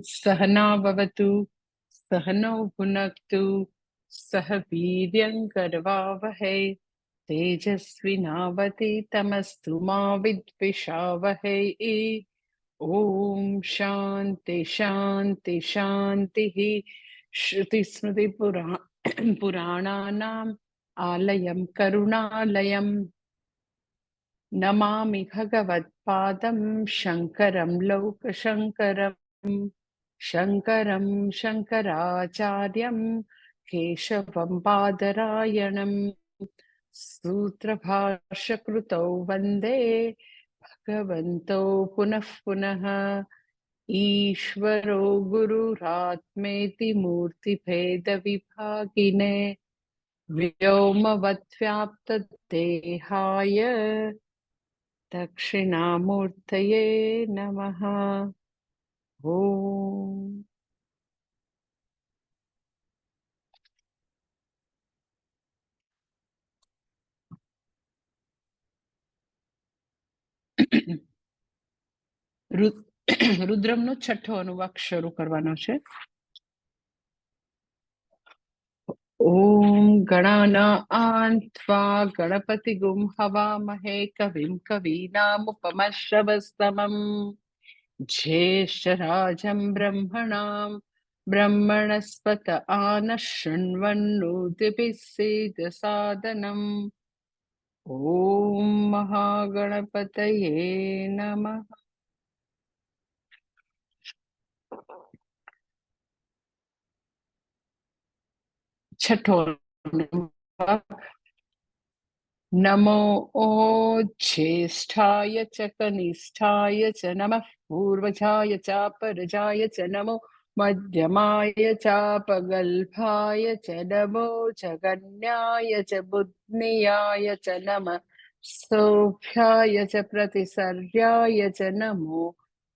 सहना भवतु सहनौ भुनक्तु सह वीर्यं करवावहै तेजस्विनावतीतमस्तु मा विद्विषावहै। ओम शांति शांति शांतिः। पुराणानाम् आलयं करुणालयम् नमामि भगवत्पादं शङ्करं लोकशङ्करम् शङ्करं शङ्कराचार्यं केशवं पादरायणम् सूत्रभाष्यकृतौ वन्दे भगवन्तौ पुनः पुनः। ईश्वरो गुरुरात्मेति मूर्तिभेदविभागिने व्योमवद्व्याप्तदेहाय दक्षिणामूर्तये नमः। ओम રુદ્રમનો છઠ્ઠો અનુવાક શરૂ કરવાનો છે. ઓમ ગણાનાં ત્વા ગણપતિગું હવામહે કવિં કવીનામુપમશ્રવસ્તમં જ્યેષ્ઠરાજં બ્રહ્મણાં બ્રહ્મણસ્પત આનશૃण्वन्नोतिभिः सीदसादनम्। ઓમ મહાગણપતયે નમઃ. છઠ્ઠો નમો જ્યેષ્ઠાય ચ કનિષ્ઠાય ચ નમઃ પૂર્વજાય ચાપરજાય ચ નમો મધ્યમાય ચાપગલ્ભાય ચ નમો જગન્યાય ચ બુદ્ધનિયાય ચ નમઃ સૌભ્યાય ચ પ્રતિસર્યાય ચ નમો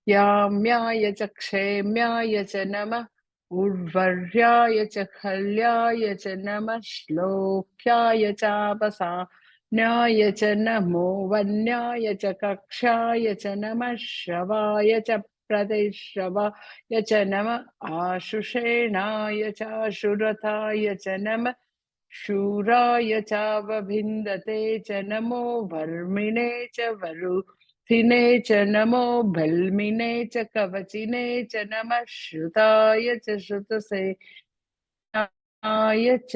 યામ્યાય ચ ક્ષેમ્યાય ચ નમઃ ઉર્વર્યાય ચ ખલ્યાય ચ નમઃ શ્લોક્યાય ચાપસામ્યાય ચ નમો વન્યાય ચ કક્ષાય ચ નમઃ શ્રવાય ચ પ્રતિશ્રવાય ચ નમઃ આશુષેણાય ચાશુરથાય ચ નમઃ શૂરાય ચાવભિન્દતે ચ નમો વર્મિણે ચ વરુથિને ચ નમો ભલ્મિને ચ કવચિને ચ નમઃ શ્રુતાય ચ શ્રુતસેનાય ચ.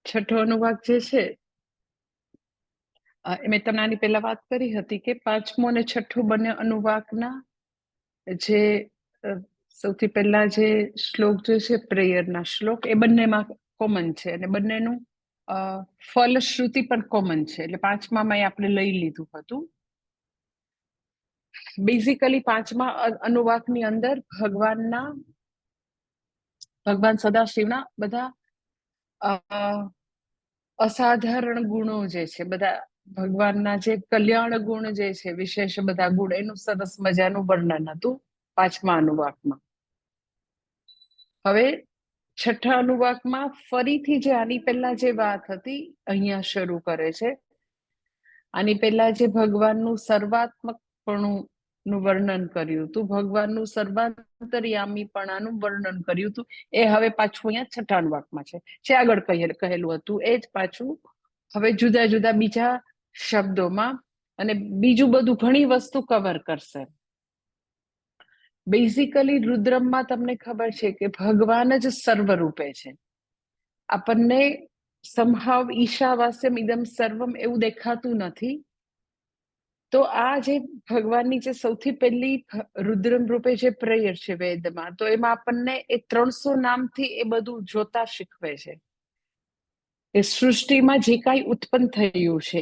છઠ્ઠો અનુવાક જે છે મેં તમને આની પહેલા વાત કરી હતી કે પાંચમો અને છઠ્ઠો બંને અનુવાકના જે સૌથી પહેલા જે શ્લોક જે છે પ્રેયરના શ્લોક એ બંનેમાં કોમન છે અને બંનેનું ફલશ્રુતિ પણ કોમન છે. એટલે પાંચમામાં આપણે લઈ લીધું હતું. બેઝિકલી પાંચમા અનુવાકની અંદર ભગવાન સદાશિવના બધા અસાધારણ ગુણો જે છે, બધા ભગવાનના જે કલ્યાણ ગુણ જે છે, વિશેષ બધા ગુણ, એનું સરસ મજાનું વર્ણન હતું પાંચમા અનુવાકમાં. હવે છઠ્ઠા અનુવાકમાં ફરીથી જે આની પહેલા જે વાત હતી અહીંયા શરૂ કરે છે. આની પહેલા જે ભગવાનનું સર્વાત્મકપણું નું વર્ણન કર્યું હતું, ભગવાનનું સર્વાંતર્યામીપણાનું વર્ણન કર્યું હતું, એ હવે પાછું અહીંયા છઠ્ઠા અનુવાકમાં છે. આગળ કહેલું હતું એ જ પાછું હવે જુદા જુદા બીજા શબ્દોમાં અને બીજું બધું ઘણી વસ્તુ કવર કરશે. બેઝિકલી રુદ્રમમાં તમને ખબર છે કે ભગવાન જ સર્વરૂપે છે. આપણને સમહાવ ઈશાવાસ્યમ ઇદમ સર્વમ એવું દેખાતું નથી. તો આ જે ભગવાનની જે સૌથી પહેલી રુદ્રમ રૂપે જે પ્રેયર છે વેદમાં, તો એમાં આપણને એ 300 નામથી એ બધું જોતા શીખવે છે. એ સૃષ્ટિમાં જે કાંઈ ઉત્પન્ન થયું છે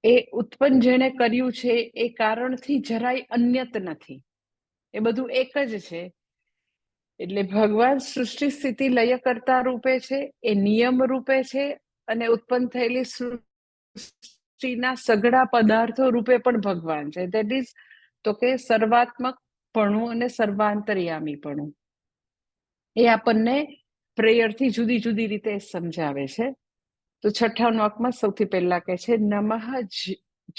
એ ઉત્પન્ન જેણે કર્યું છે એ કારણથી જરાય અન્યત નથી, એ બધું એક જ છે. એટલે ભગવાન સૃષ્ટિ સ્થિતિ લય કરતા રૂપે છે, એ નિયમ રૂપે છે, અને ઉત્પન્ન થયેલી સૃષ્ટિના સઘળા પદાર્થો રૂપે પણ ભગવાન છે. ધેટ ઇઝ તો કે સર્વાત્મકપણું અને સર્વાંતર્યામીપણું એ આપણને પ્રેયરથી જુદી જુદી રીતે સમજાવે છે. તો છઠ્ઠા વાક્યમાં સૌથી પહેલા કહે છે નમઃ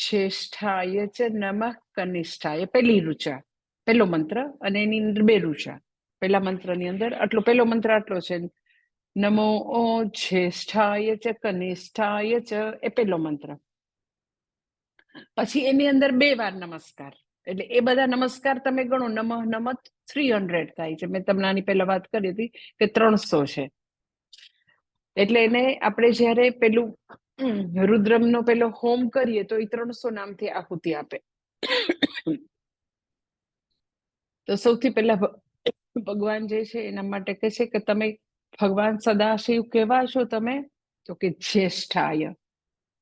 જ્યેષ્ઠાય ચ નમઃ કનિષ્ઠાય. પહેલી ઋચા, પહેલો મંત્ર, અને એની અંદર બે ઋચા. પહેલા મંત્રની અંદર આટલો પહેલો મંત્ર આટલો છે, નમો જ્યેષ્ઠાય ચ કનિષ્ઠાય ચ, એ પહેલો મંત્ર. પછી એની અંદર 2 વાર નમસ્કાર, એટલે એ બધા નમસ્કાર તમે ગણો, નમઃ નમઃ 300 થાય છે. મેં તમને આની પહેલા વાત કરી હતી કે 300 છે. એટલે એને આપણે જ્યારે પેલું રુદ્રમનો પેલો હોમ કરીએ તો એ 300 નામથી આહુતિ આપે. તો સૌથી પહેલા ભગવાન જે છે એના માટે કહે છે કે તમે ભગવાન સદાશિવ કેવા છો તમે? તો કે જ્યેષ્ઠાય.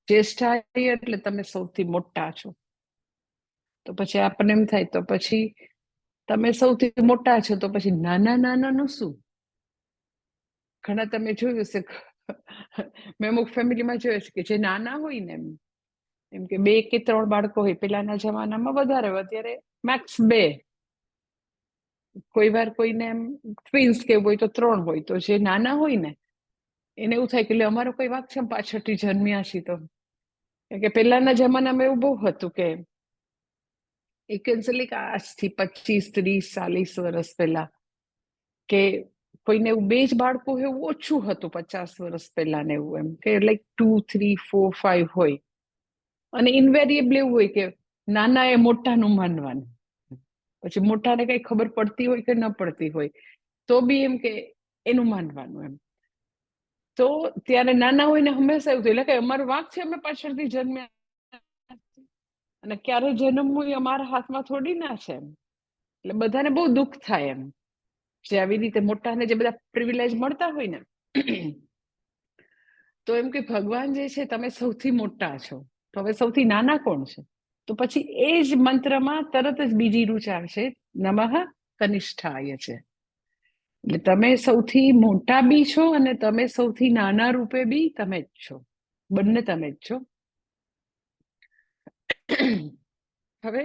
જ્યેષ્ઠાય એટલે તમે સૌથી મોટા છો. તો પછી આપણને એમ થાય તો પછી તમે સૌથી મોટા છો તો પછી નાના નાનાનું શું? ઘણા તમે જોયું હશે, મેં અમુક ફેમિલીમાં જોયું છે કે જે નાના હોય ને એમ કે 2 કે 3 બાળકો હોય. પેલાના જમાનામાં વધારે, અત્યારે મેક્સ 2. કોઈ વાર કોઈને એમ ટ્વિન્સ કેવું હોય તો 3 હોય. તો જે નાના હોય ને એને એવું થાય કે અમારો કોઈ વાક છે પાછળથી જન્મ્યા છીએ. તો કે પેલાના જમાનામાં એવું બહુ હતું કે આજથી 25, 30, 40 વર્ષ પહેલા કે કોઈને એવું 2 જ બાળકો હોય એવું ઓછું હતું 50 વર્ષ પહેલા ને એવું, એમ કે લાઈક 2, 3, 4, 5 હોય. અને ઇન્વેરિયેબલ એવું હોય કે નાના એ મોટાનું માનવાનું. પછી મોટાને કઈ ખબર પડતી હોય કે ન પડતી હોય તો બી એમ કે એનું માનવાનું એમ. તો ત્યારે નાના હોય ને હંમેશા એવું થયું કે અમારો વાંક છે, અમે પાછળથી જન્મ્યા, અને ક્યારે જન્મવું એ અમારા હાથમાં થોડી ના છે એમ. એટલે બધાને બહુ દુઃખ થાય એમ, જે આવી રીતે મોટાને જે બધા પ્રિવિલેજ મળતા હોય ને. તો એમ કે ભગવાન જે છે તમે સૌથી મોટા છો, તો હવે સૌથી નાના કોણ છે? તો પછી એ જ મંત્રમાં તરત જ બીજી ઋચા છે, નમઃ કનિષ્ઠાય છે. એટલે તમે સૌથી મોટા બી છો અને તમે સૌથી નાના રૂપે બી તમે જ છો, બંને તમે જ છો. હવે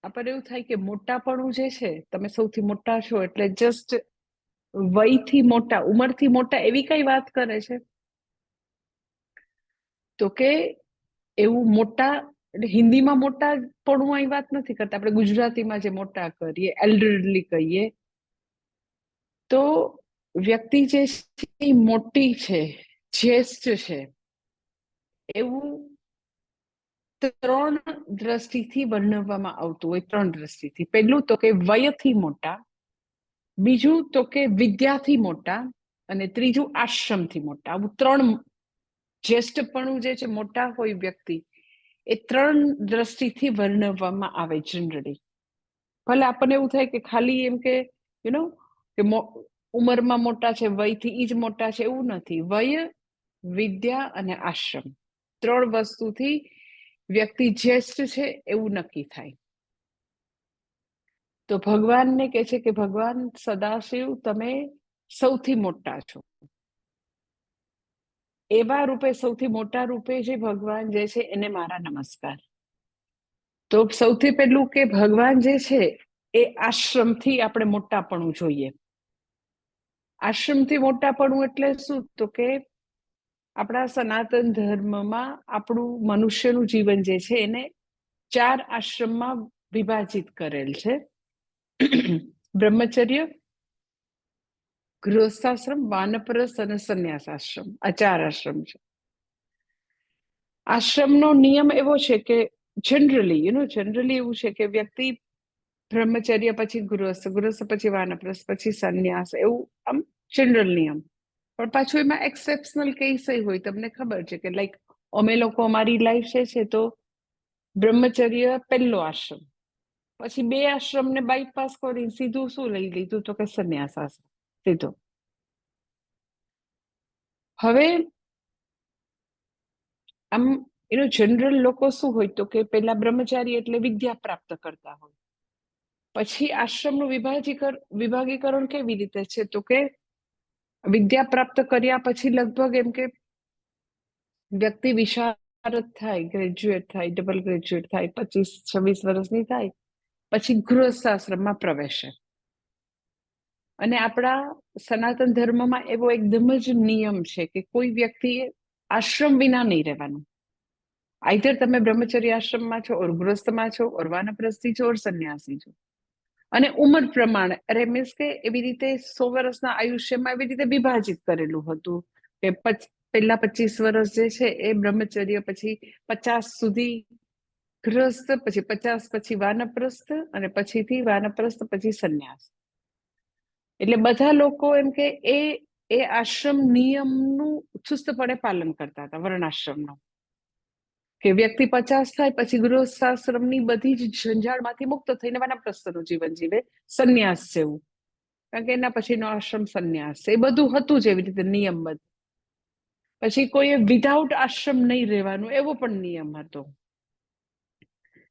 આપણને એવું થાય કે મોટાપણું જે છે, તમે સૌથી મોટા છો એટલે જસ્ટ વયથી મોટા, ઉંમરથી મોટા એવી કઈ વાત કરે છે? તો કે એવું મોટા એટલે હિન્દીમાં મોટા પણ અહીં વાત નથી કરતા, આપણે ગુજરાતીમાં જે મોટા કરીએ એલ્ડરલી કહીએ, તો વ્યક્તિ જે છે મોટી છે, જ્યેષ્ઠ છે, એવું 3 દ્રષ્ટિથી વર્ણવવામાં આવતું હોય. 3 દ્રષ્ટિથી. પહેલું તો કે વયથી મોટા, બીજું તો કે વિદ્યાથી મોટા, અને ત્રીજું આશ્રમથી મોટા. આવું 3 જ્યેષ્ઠપણું જે છે, મોટા હોય વ્યક્તિ, એ 3 દ્રષ્ટિથી વર્ણવવામાં આવે જનરલી. ભલે આપણને એવું થાય કે ખાલી એમ કે કે ઉંમરમાં મોટા છે, વયથી ઈ જ મોટા છે, એવું નથી. વય, વિદ્યા અને આશ્રમ, 3 વસ્તુથી વ્યક્તિ જ્યેષ્ઠ છે એવું નક્કી થાય. તો ભગવાનને કહે છે કે ભગવાન સદાશિવ તમે સૌથી મોટા છો. એવા રૂપે, સૌથી મોટા રૂપે જે ભગવાન જે છે એને મારા નમસ્કાર. તો સૌથી પહેલું કે ભગવાન જે છે એ આશ્રમથી આપણે મોટાપણું જોઈએ. આશ્રમથી મોટાપણું એટલે શું? તો કે આપણા સનાતન ધર્મમાં આપણું મનુષ્યનું જીવન જે છે એને 4 આશ્રમમાં વિભાજિત કરેલ છે. બ્રહ્મચર્ય, ગૃહસ્થાશ્રમ, વાનપ્રસ્થ અને સંન્યાસ આશ્રમ. આ 4 આશ્રમ છે. આશ્રમનો નિયમ એવો છે કે જનરલી એવું છે કે વ્યક્તિ બ્રહ્મચર્ય પછી ગૃહસ્થ, ગૃહસ્થ પછી વાનપ્રસ્થ, પછી સંન્યાસ, એવું આમ જનરલ નિયમ. પણ પાછું એમાં એક્સેપ્શનલ કેસ હોય. તમને ખબર છે કે લાઈક અમે લોકો, અમારી લાઈફ છે તો બ્રહ્મચર્ય પહેલો આશ્રમ, પછી 2 આશ્રમને બાયપાસ કરી સીધું શું લઈ લીધું? તો કે સંન્યાસ આશ્રમ સીધો. હવે આમ જનરલ લોકો શું હોય તો કે પેલા બ્રહ્મચારી એટલે વિદ્યા પ્રાપ્ત કરતા હોય. પછી આશ્રમનું વિભાગીકરણ કેવી રીતે છે? તો કે વિદ્યા પ્રાપ્ત કર્યા પછી લગભગ એમ કે વ્યક્તિ વિશારદ થાય, ગ્રેજ્યુએટ થાય, ડબલ ગ્રેજ્યુએટ થાય, 25-26 વર્ષની થાય, પછી ગૃહસ્થાશ્રમમાં પ્રવેશે. અને આપણા સનાતન ધર્મમાં એવો એકદમ જ નિયમ છે કે કોઈ વ્યક્તિએ આશ્રમ વિના નહીં રહેવાનું. આઈધર તમે બ્રહ્મચર્ય આશ્રમમાં છો, ઓર ગૃહસ્થમાં છો, ઓર વાનપ્રસ્થી છો, ઓર સંન્યાસી છો. અને ઉંમર પ્રમાણે મીન્સ કે એવી રીતે 100 વર્ષના આયુષ્યમાં એવી રીતે વિભાજિત કરેલું હતું કે પહેલા 25 વર્ષ જે છે એ બ્રહ્મચર્ય, પછી 50 સુધી ગૃહસ્થ, પછી 50 પછી વાનપ્રસ્થ, અને પછીથી વાનપ્રસ્થ પછી સંન્યાસ. એટલે બધા લોકો એમ કે એ આશ્રમ નિયમનું ચુસ્તપણે પાલન કરતા હતા, વર્ણાશ્રમનું. કે વ્યક્તિ 50 થાય પછી ગૃહસ્થાશ્રમની બધી જ ઝંઝાળમાંથી મુક્ત થઈને વાનપ્રસ્થનું જીવન જીવે, સંન્યાસ જેવું. કારણ કે એના પછીનો આશ્રમ સંન્યાસ છે. એ બધું હતું જ એવી રીતે નિયમબદ્ધ. પછી કોઈએ વિધાઉટ આશ્રમ નહીં રહેવાનું એવો પણ નિયમ હતો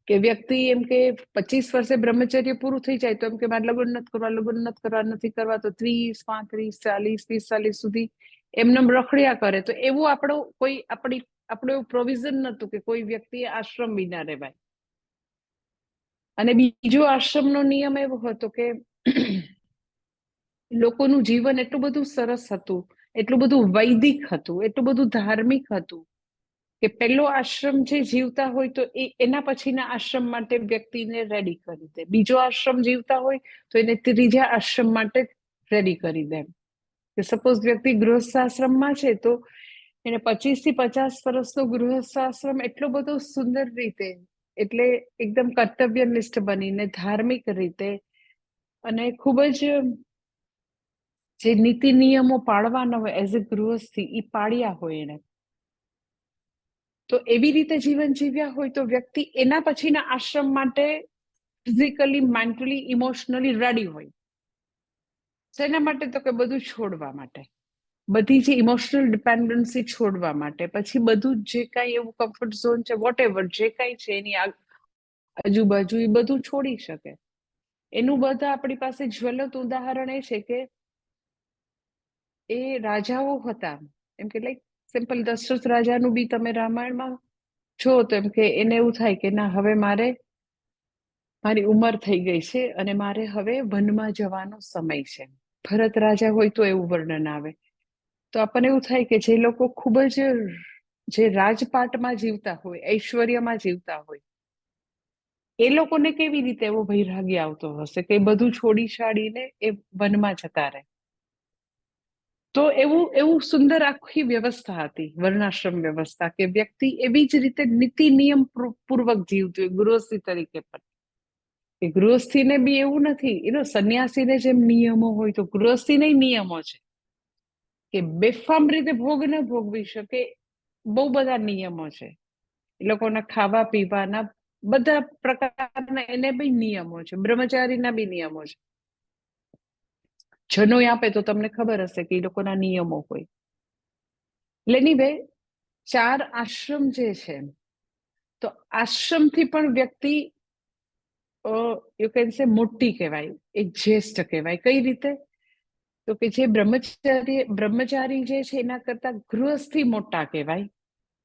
કે વ્યક્તિ એમ કે 25 વર્ષે બ્રહ્મચર્ય પૂરું થઈ જાય તો એમ કે મારે લગ્ન નથી કરવા તો 30, 35, 40, 45 સુધી એમને રખડ્યા કરે. તો એવું આપણું એવું પ્રોવિઝન નહોતું કે કોઈ વ્યક્તિએ આશ્રમ વિના રહેવાય. અને બીજો આશ્રમનો નિયમ એવો હતો કે લોકોનું જીવન એટલું બધું સરસ હતું, એટલું બધું વૈદિક હતું, એટલું બધું ધાર્મિક હતું કે પહેલો આશ્રમ જે જીવતા હોય તો એના પછીના આશ્રમ માટે વ્યક્તિને રેડી કરી દે. બીજો આશ્રમ જીવતા હોય તો એને ત્રીજા આશ્રમ માટે રેડી કરી દે. કે સપોઝ વ્યક્તિ ગૃહસ્થાશ્રમમાં છે તો એને 25 થી 50 વર્ષનો ગૃહસ્થાશ્રમ એટલો બધો સુંદર રીતે, એટલે એકદમ કર્તવ્યનિષ્ઠ બનીને ધાર્મિક રીતે અને ખૂબ જ જે નીતિ નિયમો પાળવાના હોય એઝ એ ગૃહસ્થી એ પાળ્યા હોય એને, તો એવી રીતે જીવન જીવ્યા હોય તો વ્યક્તિ એના પછીના આશ્રમ માટે ફિઝિકલી, મેન્ટલી, ઇમોશનલી રેડી હોય. શેના માટે? તો કે બધું છોડવા માટે, બધી જે ઇમોશનલ ડિપેન્ડન્સી છોડવા માટે. પછી બધું જે કાંઈ એવું કમ્ફર્ટ ઝોન છે, વોટ એવર જે કાંઈ છે એની આજુબાજુ, એ બધું છોડી શકે. એનું બધા આપણી પાસે જ્વલંત ઉદાહરણ એ છે કે એ રાજાઓ હતા, એમ કે લાઈક સિમ્પલ દશરથ રાજાનું બી તમે રામાયણમાં છો તો એમ કે એને એવું થાય કે ના, હવે મારી ઉંમર થઈ ગઈ છે અને મારે હવે વનમાં જવાનો સમય છે. ભરત રાજા હોય તો એવું વર્ણન આવે. તો આપણને એવું થાય કે જે લોકો ખૂબ જ જે રાજપાટમાં જીવતા હોય, ઐશ્વર્યમાં જીવતા હોય, એ લોકોને કેવી રીતે એવો વૈરાગ્ય આવતો હશે કે બધું છોડી છાડીને એ વનમાં જતા રહે. તો એવું સુંદર આખી વ્યવસ્થા હતી, વર્ણાશ્રમ વ્યવસ્થા, કે વ્યક્તિ એવી જ રીતે નીતિ નિયમ પૂર્વક જીવતું હોય ગૃહસ્થી તરીકે પણ. કે ગૃહસ્થીને બી એવું નથી, સંન્યાસીને જેમ નિયમો હોય તો ગૃહસ્થીને નિયમો છે કે બેફામ રીતે ભોગ ન ભોગવી શકે. બહુ બધા નિયમો છે એ લોકોના, ખાવા પીવાના બધા પ્રકારના એને બી નિયમો છે. બ્રહ્મચારીના બી નિયમો છે. જનોઈ આપે તો તમને ખબર હશે કે એ લોકોના નિયમો હોય. એનીવે 4 આશ્રમ જે છે, તો આશ્રમથી પણ વ્યક્તિ યુ કેન સે મોટી કહેવાય, એક જ્યેષ્ઠ કહેવાય. કઈ રીતે? તો કે જે બ્રહ્મચારી જે છે એના કરતા ગૃહસ્થી મોટા કહેવાય,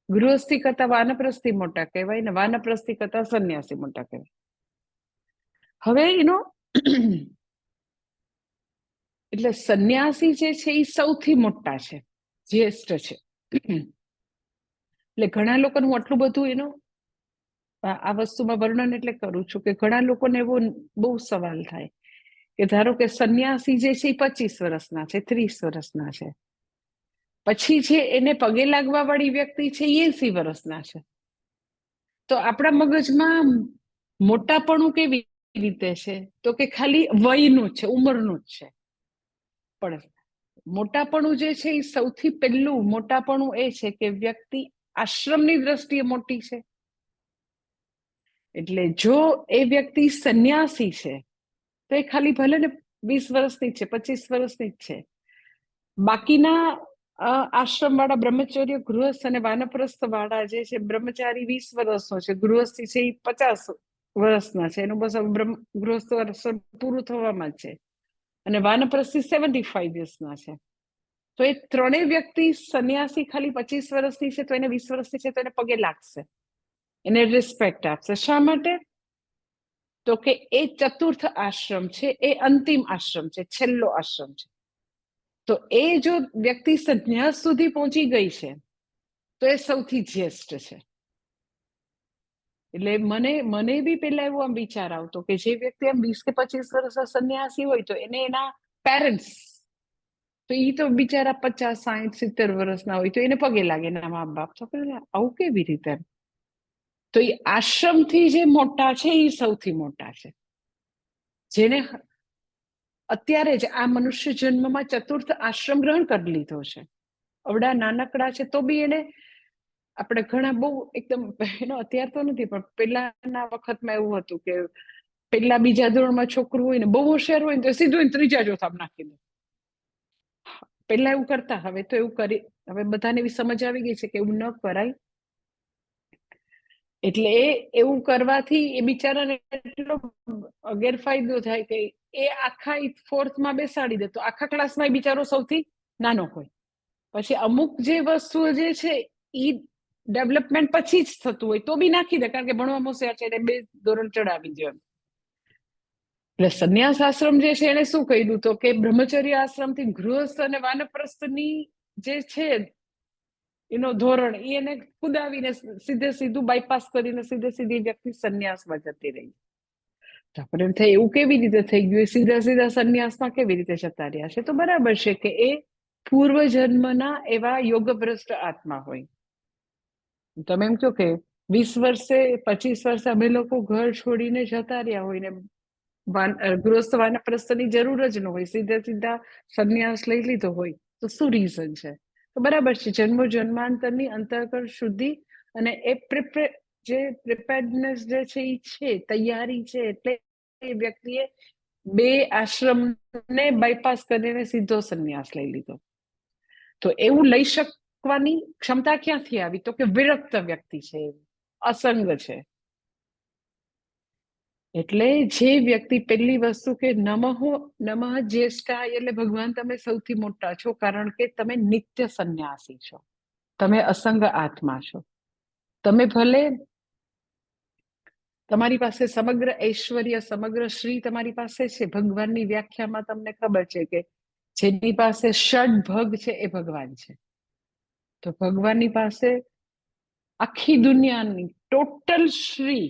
ગૃહસ્થી કરતા વાનપ્રસ્થી મોટા કહેવાય, ને વાનપ્રસ્થી કરતા સંન્યાસી મોટા કહેવાય. હવે એટલે સંન્યાસી જે છે એ સૌથી મોટા છે, જ્યેષ્ઠ છે. એટલે ઘણા લોકોને હું આટલું બધું આ વસ્તુમાં વર્ણન એટલે કરું છું કે ઘણા લોકોને એવો બહુ સવાલ થાય કે ધારો કે સંન્યાસી જે છે એ 25 વર્ષના છે, 30 વર્ષના છે, પછી જે એને પગે લાગવા વાળી વ્યક્તિ છે એ 80 વર્ષના છે. તો આપણા મગજમાં મોટાપણું કેવી રીતે છે? તો કે ખાલી વયનું જ છે, ઉંમરનું જ છે. પણ મોટાપણું જે છે એ સૌથી પહેલું મોટાપણું એ છે કે વ્યક્તિ આશ્રમની દ્રષ્ટિએ મોટી છે. એટલે જો એ વ્યક્તિ સંન્યાસી છે તો એ ખાલી ભલે ને 20 વર્ષની છે, 25 વર્ષની જ છે. બાકીના આશ્રમ વાળા બ્રહ્મચર્ય, ગૃહસ્થ અને વાનપ્રસ્થ વાળા જે છે, બ્રહ્મચારી 20 વર્ષનો છે, ગૃહસ્થી છે એ 50 વર્ષના છે, એનું બસ ગૃહસ્થ વર્ષ પૂરું થવામાં છે, અને વાનપ્રસ્થી 75 યર્સના છે. તો એ ત્રણેય વ્યક્તિ, સંન્યાસી ખાલી 25 વર્ષની છે તો એને 20 વર્ષની છે તો એને પગે લાગશે, એને રિસ્પેક્ટ આપશે. શા માટે? તો કે એ ચતુર્થ આશ્રમ છે, એ અંતિમ આશ્રમ છે, છેલ્લો આશ્રમ છે. તો એ જો વ્યક્તિ સંન્યાસ સુધી પહોંચી ગઈ છે તો એ સૌથી જ્યેષ્ઠ છે. એટલે મને બી પેલા એવો આમ વિચાર આવતો કે જે વ્યક્તિ આમ 20 કે 25 વર્ષ સંન્યાસી હોય તો એને એના પેરેન્ટ્સ, તો એ તો બિચારા 50, 60, 70 વર્ષના હોય તો એને પગે લાગે એના મા બાપ. તો આવું કેવી રીતે? તો એ આશ્રમથી જે મોટા છે એ સૌથી મોટા છે, જેને અત્યારે જ આ મનુષ્ય જન્મમાં ચતુર્થ આશ્રમ ગ્રહણ કરી લીધો છે. અવડા નાનકડા છે તો બી એને આપણે ઘણા બહુ એકદમ, એનો અત્યારે તો નથી પણ પેલાના વખતમાં એવું હતું કે પેલા બીજા ધોરણમાં છોકરું હોય ને બહુ હોશિયાર હોય ને તો સીધું ત્રીજા ચોથામાં નાખી દે. પેલા એવું કરતા, હવે તો એવું કરી, હવે બધાને એવી સમજ આવી ગઈ છે કે એવું ન કરાય. એટલે એવું કરવાથી એ બિચારાને એટલો ગેરફાયદો થાય કે એ આખા ફોર્થમાં બેસાડી દે તો આખા ક્લાસમાં એ બિચારો સૌથી નાનો હોય. પછી અમુક જે વસ્તુઓ જે છે એ ડેવલપમેન્ટ પછી જ થતું હોય તો બી નાખી દે, કારણ કે ભણવામાં હોશિયાર છે એટલે 2 ધોરણ ચડાવી દે. એટલે સંન્યાસ આશ્રમ જે છે એને શું કહ્યું તો કે બ્રહ્મચર્ય આશ્રમથી ગૃહસ્થ અને વાનપ્રસ્થની જે છે એનો ધોરણ એને કુદાવીને સીધું બાયપાસ કરીને સીધી વ્યક્તિ સંન્યાસમાં જતી રહી. આપણે એમ થાય એવું કેવી રીતે થઈ ગયું, સીધા સંન્યાસમાં કેવી રીતે જતા રહ્યા છે? તો બરાબર છે કે એ પૂર્વ જન્મના એવા યોગભ્રષ્ટ આત્મા હોય. તમે એમ કહો કે 20 વર્ષે 25 વર્ષે અમે લોકો ઘર છોડીને જતા રહ્યા હોય ને ગૃહસ્થ વાનપ્રસ્થની જરૂર જ ન હોય, સીધા સંન્યાસ લઈ લીધો હોય, તો શું રીઝન છે? તો બરાબર છે, જન્મો જન્માંતરની અંતઃકરણ શુદ્ધિ અને એ પ્રિપેર્ડનેસ જે છે એ છે, તૈયારી છે, એટલે એ વ્યક્તિએ 2 આશ્રમને બાયપાસ કરીને સીધો સંન્યાસ લઈ લીધો. તો એવું લઈ શકવાની ક્ષમતા ક્યાંથી આવી? તો કે વિરક્ત વ્યક્તિ છે, અસંગ છે. એટલે જે વ્યક્તિ પહેલી વસ્તુ કે નમઃ જ્યેષ્ઠાય, એટલે ભગવાન તમે સૌથી મોટા છો, કારણ કે તમે નિત્ય સંન્યાસી છો, તમે અસંગ આત્મા છો. તમે ભલે તમારી પાસે સમગ્ર ઐશ્વર્ય, સમગ્ર શ્રી તમારી પાસે છે, ભગવાનની વ્યાખ્યામાં તમને ખબર છે કે જેની પાસે ષડભગ છે એ ભગવાન છે. તો ભગવાનની પાસે આખી દુનિયાની ટોટલ શ્રી,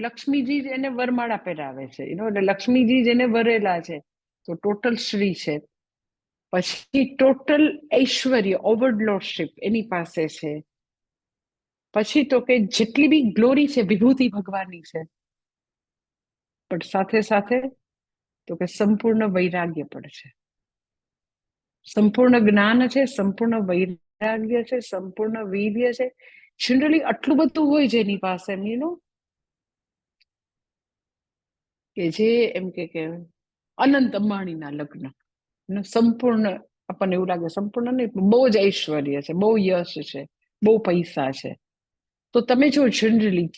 લક્ષ્મીજી એને વરમાળા પહેરાવે છે, એટલે લક્ષ્મીજી જેને વરેલા છે તો ટોટલ શ્રી છે. પછી ટોટલ ઐશ્વર્ય, ઓવરલોર્ડશિપ એની પાસે છે. પછી તો કે જેટલી બી ગ્લોરી છે વિભૂતિ ભગવાનની છે, પણ સાથે સાથે તો કે સંપૂર્ણ વૈરાગ્ય પણ છે, સંપૂર્ણ જ્ઞાન છે, સંપૂર્ણ વૈરાગ્ય છે, સંપૂર્ણ વીર્ય છે. જનરલી આટલું બધું હોય જેની પાસે, કે જે એમ કે અનંત અંબાણીના લગ્ન, સંપૂર્ણ, આપણને એવું લાગે સંપૂર્ણ નહીં, બહુ જ ઐશ્વર્ય છે, બહુ યશ છે, બહુ પૈસા છે. તો તમે જો જનરલી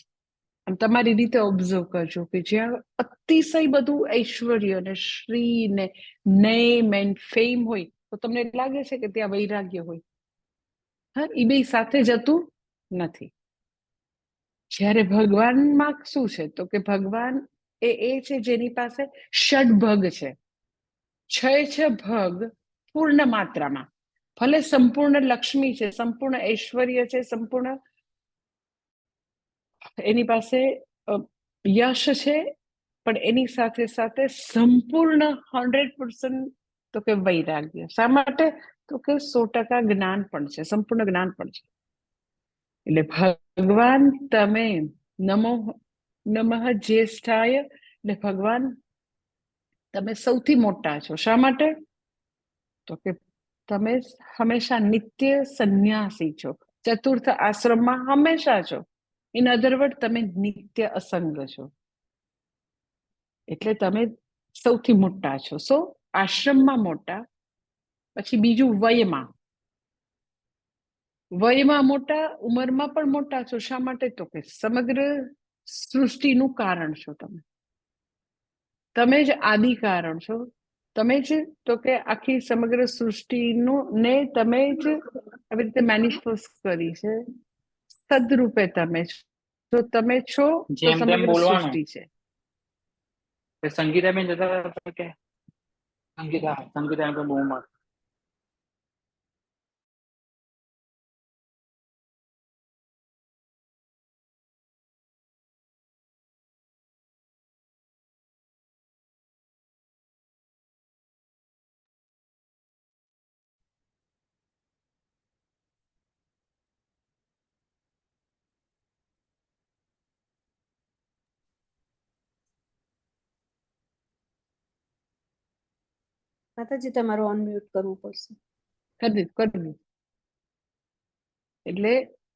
તમારી રીતે ઓબ્ઝર્વ કરજો કે જ્યાં અતિશય બધું ઐશ્વર્ય ને શ્રી ને નેમ એન્ડ ફેમ હોય તો તમને લાગે છે કે ત્યાં વૈરાગ્ય હોય? હા, એ બે સાથે જતું નથી. જ્યારે ભગવાનમાં શું છે તો કે ભગવાન એ છે જેની પાસે ષડભગ છે, 6 ભગ પૂર્ણ માત્રામાં, ભલે સંપૂર્ણ લક્ષ્મી છે, સંપૂર્ણ ઐશ્વર્ય છે, સંપૂર્ણ એની પાસે યશ છે, પણ એની સાથે સાથે સંપૂર્ણ 100% તો કે વૈરાગ્ય. શા માટે? તો કે 100% જ્ઞાન પણ છે, સંપૂર્ણ જ્ઞાન પણ છે. એટલે ભગવાન તમે નમઃ જ્યેષ્ઠાય, એટલે ભગવાન તમે સૌથી મોટા છો. શા માટે? તો કે તમે હંમેશા નિત્ય સંન્યાસી છો, ચતુર્થ આશ્રમમાં હંમેશા છો. ઇન અધર વર્ડ, તમે નિત્ય અસંગ છો, એટલે તમે સૌથી મોટા છો. સો આશ્રમમાં મોટા, પછી બીજું વયમાં મોટા, ઉંમરમાં પણ મોટા છો. શા માટે? તો કે સમગ્ર સૃષ્ટિનું કારણ છો તમે જ આદિ કારણ છો, તમે જ તો કે આખી સમગ્ર સૃષ્ટિનું ને તમે જ આવી રીતે મેનિફેસ્ટ કરી છે, સદરૂપે તમે છો. તમે છો તો સમગ્ર સૃષ્ટિ છે. સંગીતા બેન જતા હતા કે સંગીતા તો બહુ મસ્ત. માતાજી તમારું અનમ્યુટ કરવું પડશે. કરી દીધું. એટલે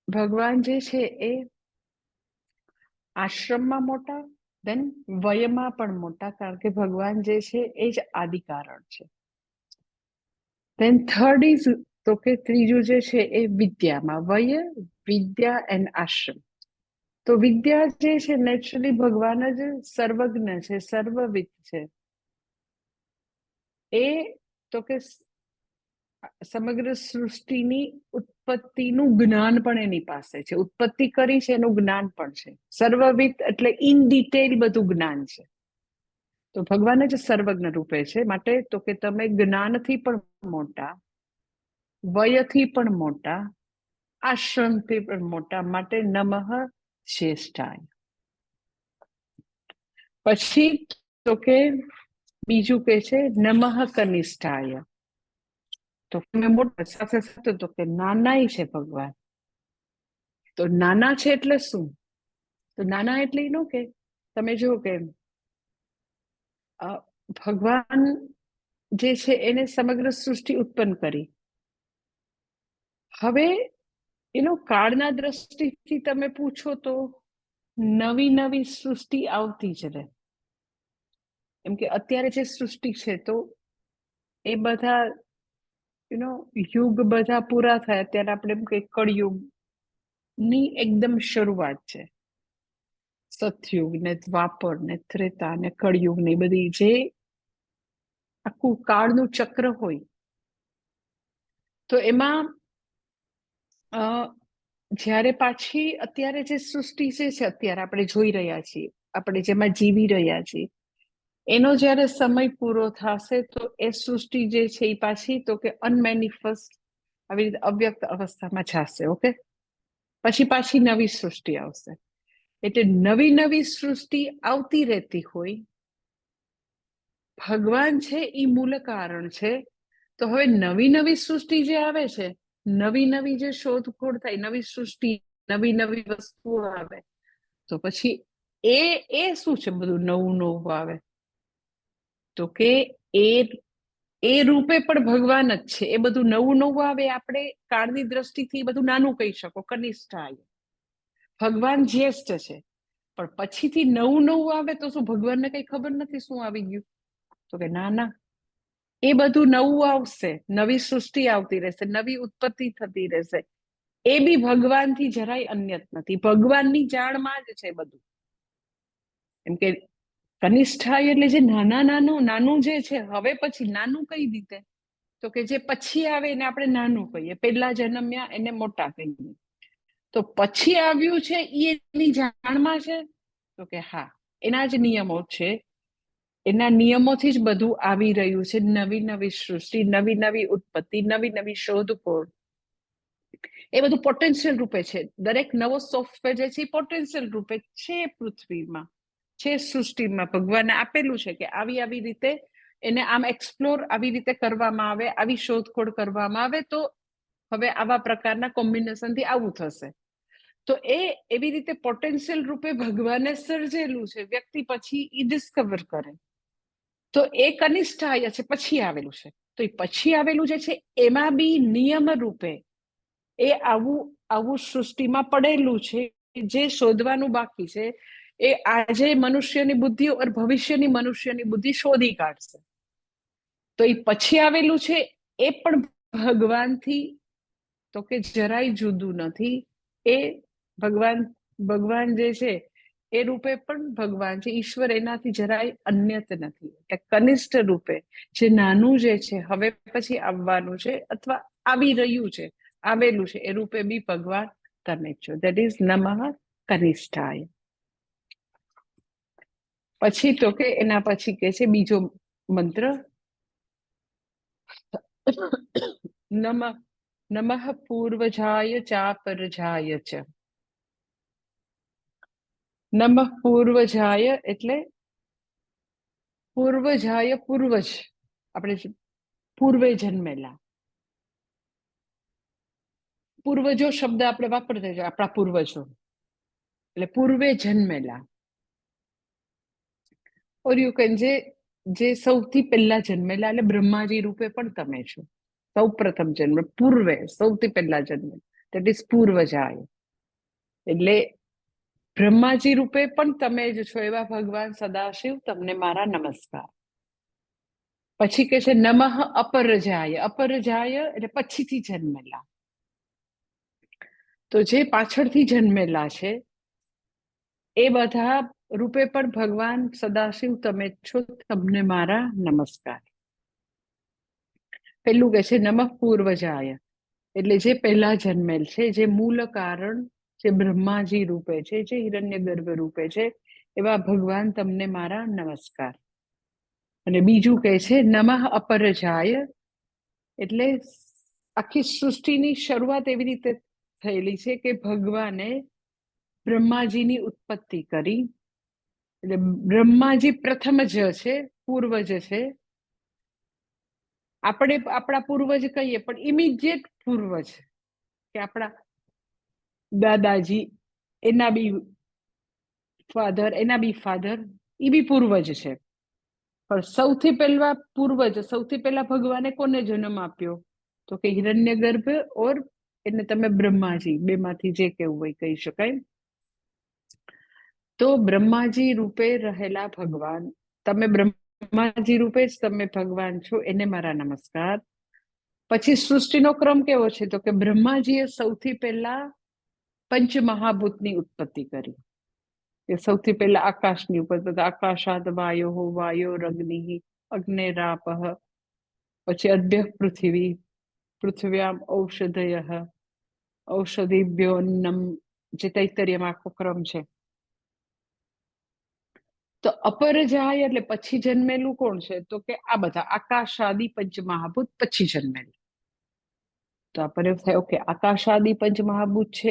ભગવાન જે છે એ આશ્રમમાં મોટા, દેન વયમાં પણ મોટા, કારણ કે ભગવાન જે છે એ જ આદિ કારણ છે. દેન થર્ડ ઇઝ, તો કે ત્રીજું જે છે એ વિદ્યામાં, વય, વિદ્યા એન્ડ આશ્રમ. તો વિદ્યા જે છે નેચરલી ભગવાન જ સર્વજ્ઞ છે, સર્વવિદ છે. એ તો કે સમગ્ર સૃષ્ટિની ઉત્પત્તિનું જ્ઞાન પણ એની પાસે છે, ઉત્પત્તિ કરી છે એનું જ્ઞાન પણ છે. સર્વવિદ એટલે ઇન ડિટેલ બધું જ્ઞાન છે. તો ભગવાન જ સર્વજ્ઞ રૂપે છે. માટે તો કે તમે જ્ઞાનથી પણ મોટા, વયથી પણ મોટા, આશ્રમથી પણ મોટા, માટે નમઃ શ્રેષ્ઠાય. પછી તો કે બીજું કે છે નમઃ કનિષ્ઠાય. તો તમે મોટા સાથે સાથે તો કે નાનાય છે ભગવાન. તો નાના છે એટલે શું? તો નાના એટલે એનું કે તમે જુઓ કે ભગવાન જે છે એને સમગ્ર સૃષ્ટિ ઉત્પન્ન કરી. હવે એનો કાળના દ્રષ્ટિથી તમે પૂછો તો નવી નવી સૃષ્ટિ આવતી જ રહે. એમ કે અત્યારે જે સૃષ્ટિ છે તો એ બધા યુગ બધા પૂરા થયા ત્યારે આપણે એમ કે કળયુગ ની એકદમ શરૂઆત છે. સતયુગ ને દ્વાપર ને ત્રેતા ને કળયુગ ને બધી જે આખું કાળનું ચક્ર હોય, તો એમાં જ્યારે પાછી અત્યારે જે સૃષ્ટિ છે અત્યારે આપણે જોઈ રહ્યા છીએ, આપણે જેમાં જીવી રહ્યા છીએ, એનો જ્યારે સમય પૂરો થશે તો એ સૃષ્ટિ જે છે એ પાછી તો કે અનમેનિફેસ્ટ આવી રીતે અવ્યક્ત અવસ્થામાં જશે. ઓકે, પછી પાછી નવી સૃષ્ટિ આવશે. એટલે નવી નવી સૃષ્ટિ આવતી રહેતી હોય. ભગવાન છે એ મૂળ કારણ છે. તો હવે નવી નવી સૃષ્ટિ જે આવે છે, નવી નવી જે શોધખોળ થાય, નવી સૃષ્ટિ, નવી નવી વસ્તુઓ આવે, તો પછી એ શું છે બધું નવું નવું આવે? તો કે એ રૂપે પણ ભગવાન જ છે. એ બધું નવું નવું આવે, આપણે કાળની દ્રષ્ટિથી બધું નાનું કહી શકો, કનિષ્ઠ. ભગવાન જ્યેષ્ઠ છે, પણ પછીથી નવું નવું આવે તો શું ભગવાનને કઈ ખબર નથી શું આવી ગયું? તો કે ના ના, એ બધું નવું આવશે, નવી સૃષ્ટિ આવતી રહેશે, નવી ઉત્પત્તિ થતી રહેશે. એ બી ભગવાનથી જરાય અન્યત નથી, ભગવાનની જાણમાં જ છે બધું. એમ કે કનિષ્ઠાય એટલે જે નાનું જે છે, હવે પછી નાનું કઈ રીતે? તો કે જે પછી આવે એને આપણે નાનું કહીએ, પહેલા જન્મ્યા એને મોટા કહીએ. તો પછી આવ્યું છે એની જાણમાં છે? તો કે હા, એના જ નિયમો છે. એના નિયમોથી જ બધું આવી રહ્યું છે. નવી નવી સૃષ્ટિ, નવી નવી ઉત્પત્તિ, નવી નવી શોધખોળ, એ બધું પોટેન્શિયલ રૂપે છે. દરેક નવો સોફ્ટવેર જે છે એ પોટેન્શિયલ રૂપે છે પૃથ્વીમાં, છે સૃષ્ટિમાં. ભગવાને આપેલું છે કે આવી આવી રીતે એને આમ એક્સપ્લોર આવી રીતે કરવામાં આવે, આવી શોધખોળ કરવામાં આવે, તો હવે આવા પ્રકારના કોમ્બિનેશનથી આવું થશે. તો એવી રીતે પોટેન્શિયલ રૂપે ભગવાને સર્જેલું છે. વ્યક્તિ પછી એ ડિસ્કવર કરે. તો એ કનિષ્ઠાય છે, પછી આવેલું છે. તો એ પછી આવેલું જે છે એમાં બી નિયમ રૂપે એ આવું સૃષ્ટિમાં પડેલું છે, જે શોધવાનું બાકી છે. એ આજે મનુષ્યની બુદ્ધિ और ભવિષ્યની મનુષ્યની બુદ્ધિ શોધી કાઢશે. તો એ પછી આવેલું છે એ પણ ભગવાનથી તો કે જરાય જુદું નથી. એ ભગવાન જે છે એ રૂપે પણ ભગવાન છે. ઈશ્વર એનાથી જરાય અન્યત નથી. કનિષ્ઠ રૂપે જે નાનું જે છે, હવે પછી આવવાનું છે અથવા આવી રહ્યું છે, આવેલું છે, એ રૂપે બી ભગવાન કનિષ્ઠ. દેટ ઇઝ નમઃ કનિષ્ઠાય. પછી તો કે એના પછી કે છે બીજો મંત્ર, નમઃ પૂર્વજાય ચાપરજાય ચ. નમઃ પૂર્વજાય એટલે પૂર્વજાય પૂર્વજ, આપણે પૂર્વે જન્મેલા. પૂર્વજો શબ્દ આપણે વાપરતા છે, આપણા પૂર્વજો એટલે પૂર્વે જન્મેલા. ઓર યુ કેન જે સૌથી પહેલા જન્મેલા એટલે બ્રહ્માજી રૂપે પણ તમે છો. સૌ પ્રથમ જન્મ, પૂર્વે સૌથી પહેલા જન્મ, દેટ ઇઝ પૂર્વજાય. એટલે બ્રહ્માજી રૂપે પણ તમે જ છો એવા ભગવાન સદાશિવ, તમને મારા નમસ્કાર. પછી કે છે નમઃ અપરજાય. અપરજાય એટલે પછીથી જન્મેલા. તો જે પાછળથી જન્મેલા છે એ બધા રૂપે પણ ભગવાન સદાશિવ તમે છો, તમને મારા નમસ્કાર. પેલું કે છે નમઃ પૂર્વજાય એટલે જે પહેલા જન્મેલ છે, જે મૂળ કારણ, જે બ્રહ્માજી રૂપે છે, જે હિરણ્યગર્ભ રૂપે છે, એવા ભગવાન તમને મારા નમસ્કાર. અને બીજું કહે છે નમઃ અપરજાય એટલે આખી સૃષ્ટિની શરૂઆત એવી રીતે થયેલી છે કે ભગવાને બ્રહ્માજીની ઉત્પત્તિ કરી. એટલે બ્રહ્માજી પ્રથમ જ છે, પૂર્વજ છે. આપણે આપણા પૂર્વજ કહીએ પણ ઇમિડિયેટ પૂર્વજ કે આપણા દાદાજી, એના બી ફાધર, એના બી ફાધર, એ બી પૂર્વજ છે. પણ સૌથી પહેલા પૂર્વજ, સૌથી પહેલા ભગવાને કોને જન્મ આપ્યો? તો કે હિરણ્યગર્ભ ઓર એને તમે બ્રહ્માજી, બેમાંથી જે કેવું હોય કહી શકાય. તો બ્રહ્માજી રૂપે રહેલા ભગવાન, તમે બ્રહ્માજી રૂપે જ તમે ભગવાન છો, એને મારા નમસ્કાર. પછી સૃષ્ટિનો ક્રમ કેવો છે? તો કે બ્રહ્માજીએ સૌથી પહેલા પંચમહાભૂતની ઉત્પત્તિ કરી. કે સૌથી પહેલા આકાશની ઉપર, આકાશાદ વાયો વાયો અગ્નિ, અગ્નેરાપઃ. પછી અદ્ય પૃથ્વી, પૃથ્વ્યામ ઔષધયઃ, ઔષધિભ્યોન્નમ, જે તૈત્તરીયમાં આખો ક્રમ છે. તો અપરજાય એટલે પછી જન્મેલું કોણ છે? તો કે આ બધા આકાશાદી પંચમહાભૂત પછી જન્મેલું. તો આપણને એવું થાય ઓકે, આકાશાદી પંચમહાભૂત છે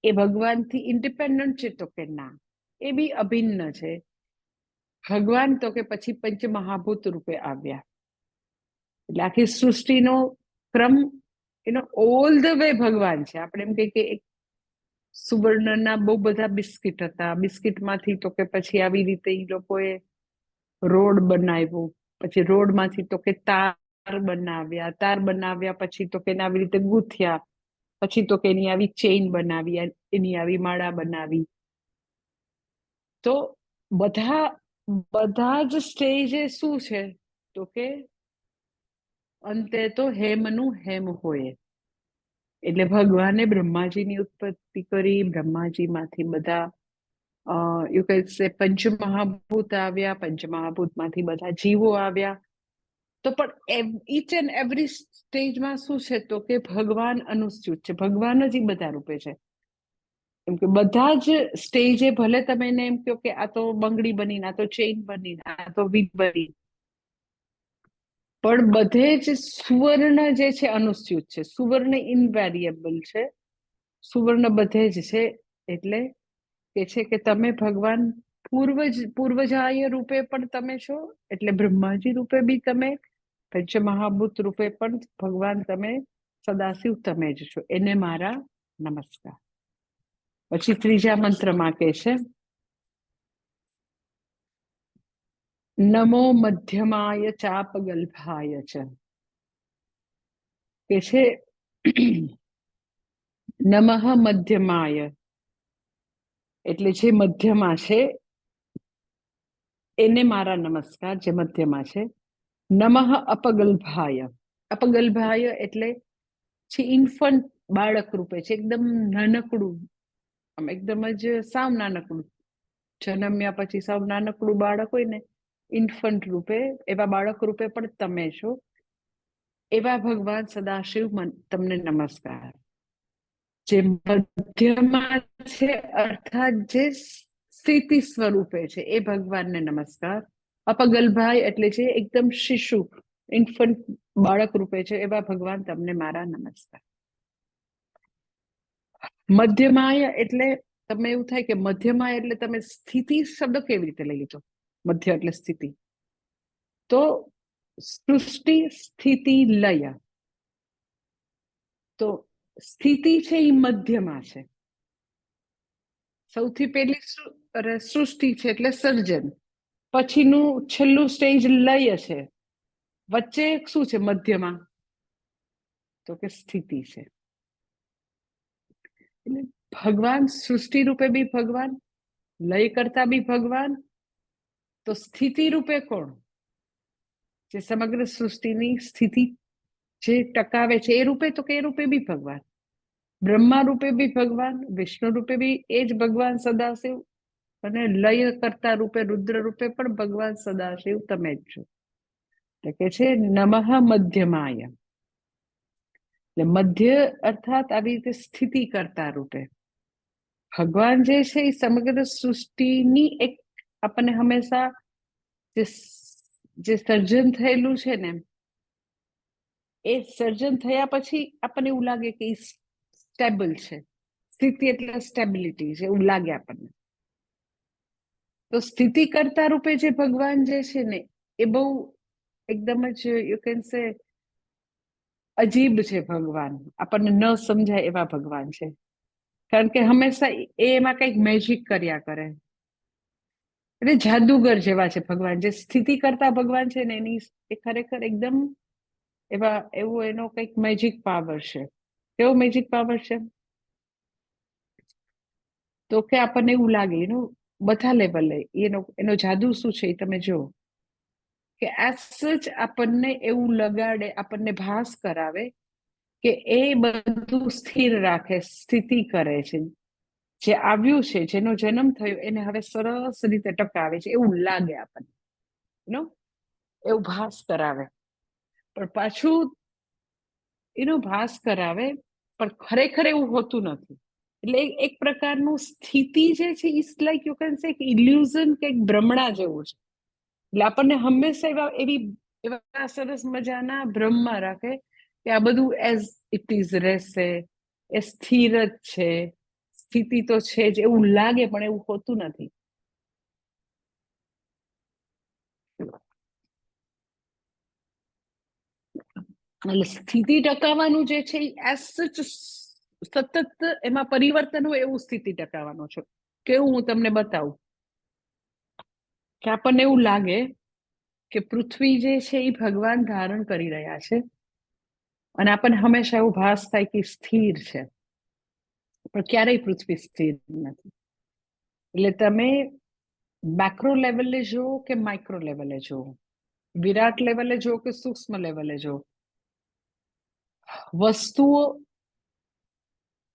એ ભગવાનથી ઇન્ડિપેન્ડન્ટ છે? તો કે ના, એ બી અભિન્ન છે. ભગવાન તો કે પછી પંચમહાભૂત રૂપે આવ્યા. એટલે આખી સૃષ્ટિનો ક્રમ એનો ઓલ ધ વે ભગવાન છે. આપણે એમ કહીએ કે એક સુવર્ણના બહુ બધા બિસ્કિટ હતા, બિસ્કિટમાંથી તો કે પછી આવી રીતે એ લોકોએ રોડ બનાવ્યો, પછી રોડમાંથી તો કે તાર બનાવ્યા, તાર બનાવ્યા પછી તો કે આવી રીતે ગૂંથ્યા, પછી તો કે એની આવી ચેઇન બનાવી, એની આવી માળા બનાવી. તો બધા જ સ્ટેજે શું છે? તો કે અંતે તો હેમનું હેમ હોય. એટલે ભગવાને બ્રહ્માજીની ઉત્પત્તિ કરી, બ્રહ્માજીમાંથી બધા યુ કેન સે પંચમહાભૂત આવ્યા, પંચમહાભૂતમાંથી બધા જીવો આવ્યા. તો પણ ઈચ એન્ડ એવરી સ્ટેજમાં શું છે? તો કે ભગવાન અનુસ્યુત છે, ભગવાન જ બધા રૂપે છે. એમ કે બધા જ સ્ટેજે ભલે તમે એને એમ કહો કે આ તો બંગડી બની, આ તો ચેઇન બની, આ તો વીગ બની, પણ બધે જ સુવર્ણ જે છે અનુસ્યુત છે. સુવર્ણ ઇનવેરિયેબલ છે, સુવર્ણ બધે જ છે. એટલે કે છે કે તમે ભગવાન પૂર્વજાય રૂપે પણ તમે છો, એટલે બ્રહ્માજી રૂપે બી તમે, પંચમહાભૂત રૂપે પણ ભગવાન તમે, સદાશિવ તમે જ છો, એને મારા નમસ્કાર. પછી ત્રીજા મંત્રમાં કે છે નમો મધ્યમાય ચાપગલ્ભાય ચ. કે છે નમઃ મધ્યમાય એટલે જે મધ્યમાં છે એને મારા નમસ્કાર, જે મધ્યમાં છે. નમઃ અપગલ્ભાય, અપગલ્ભાય એટલે છે ઇન્ફન્ટ, બાળક રૂપે છે, એકદમ નાનકડું, આમ એકદમ જ સાવ નાનકડું, જન્મ્યા પછી સાવ નાનકડું બાળક હોય ને, ઇન્ફન્ટ રૂપે, એવા બાળક રૂપે પણ તમે છો. એવા ભગવાન સદાશિવ તમને નમસ્કાર. જે મધ્યમાં છે અર્થાત જે સ્થિતિ સ્વરૂપે છે એ ભગવાનને નમસ્કાર. અપગલભાઈ એટલે છે એકદમ શિશુ ઇન્ફન્ટ બાળક રૂપે છે એવા ભગવાન તમને મારા નમસ્કાર. મધ્યમાય એટલે તમે એવું થાય કે મધ્યમાય એટલે તમે સ્થિતિ શબ્દ કેવી રીતે લઈ લીધો? મધ્ય એટલે સ્થિતિ. તો સૃષ્ટિ સ્થિતિ લય. તો સ્થિતિ છે એ મધ્યમાં છે. સૌથી પહેલી સૃષ્ટિ છે એટલે સર્જન, પછીનું છેલ્લું સ્ટેજ લય છે, વચ્ચે શું છે મધ્યમાં? તો કે સ્થિતિ છે. એટલે ભગવાન સૃષ્ટિ રૂપે બી ભગવાન, લય કરતા બી ભગવાન, તો સ્થિતિ રૂપે કોણ? જે સમગ્ર સૃષ્ટિની સ્થિતિ જે ટકાવે છે એ રૂપે, તો કે એ રૂપે બી ભગવાન. બ્રહ્મા રૂપે બી ભગવાન, વિષ્ણુ રૂપે બી એ જ ભગવાન સદાશિવ, અને લય કરતા રૂપે રુદ્ર રૂપે પણ ભગવાન સદાશિવ તમે જ છો. એટલે કે છે નમઃ મધ્યમાય. એટલે મધ્ય અર્થાત આવી રીતે સ્થિતિ કરતા રૂપે ભગવાન જે છે એ સમગ્ર સૃષ્ટિની એક આપણને હંમેશા જે સર્જન થયેલું છે ને, એ સર્જન થયા પછી આપણને એવું લાગે કે સ્ટેબલ છે. સ્થિતિ એટલે સ્ટેબિલિટી છે એવું લાગે આપણને. તો સ્થિતિ કરતા રૂપે જે ભગવાન જે છે ને એ બહુ એકદમ જ યુ કેન સે અજીબ છે ભગવાન. આપણને ન સમજાય એવા ભગવાન છે. કારણ કે હંમેશા એમાં કંઈક મેજિક કર્યા કરે. એટલે જાદુગર જેવા છે ભગવાન. જે સ્થિતિ કરતા ભગવાન છે ને એની એ ખરેખર એકદમ એવું એનો કંઈક મેજિક પાવર છે. કેવો મેજિક પાવર છે? તો કે આપણને એવું લાગે એનું બધા લેવલે એનો જાદુ શું છે એ તમે જુઓ કે એઝ સચ આપણને એવું લગાડે, આપણને ભાસ કરાવે કે એ બધું સ્થિર રાખે, સ્થિતિ કરે છે. જે આવ્યું છે, જેનો જન્મ થયો એને હવે સરસ રીતે ટકાવે છે એવું લાગે આપણને, એવું ભાસ કરાવે. પણ પાછું એનો ભાસ કરાવે પણ ખરેખર એવું હોતું નથી. એટલે એક પ્રકારનું સ્થિતિ જે છે it's like you can say illusion, કે ભ્રમણા જેવું છે. એટલે આપણને હંમેશા એવા સરસ મજાના ભ્રમમાં રાખે કે આ બધું એઝ ઇટ ઇઝ રહેશે, એ સ્થિર જ છે, સ્થિતિ તો છે જ એવું લાગે, પણ એવું હોતું નથી. એટલે સ્થિતિ ટકાવવાનું જે છે એઝ સચ સતત એમાં પરિવર્તન હોય એવું સ્થિતિ ટકાવવાનું છે. કેવું હું તમને બતાવું કે આપણને એવું લાગે કે પૃથ્વી જે છે એ ભગવાન ધારણ કરી રહ્યા છે અને આપણને હંમેશા એવું ભાસ થાય કે સ્થિર છે, પણ ક્યારેય પૃથ્વી સ્થિર નથી. એટલે તમે મેક્રો લેવલે જુઓ કે માઇક્રો લેવલે જુઓ, વિરાટ લેવલે જુઓ કે સૂક્ષ્મ લેવલે જુઓ, વસ્તુઓ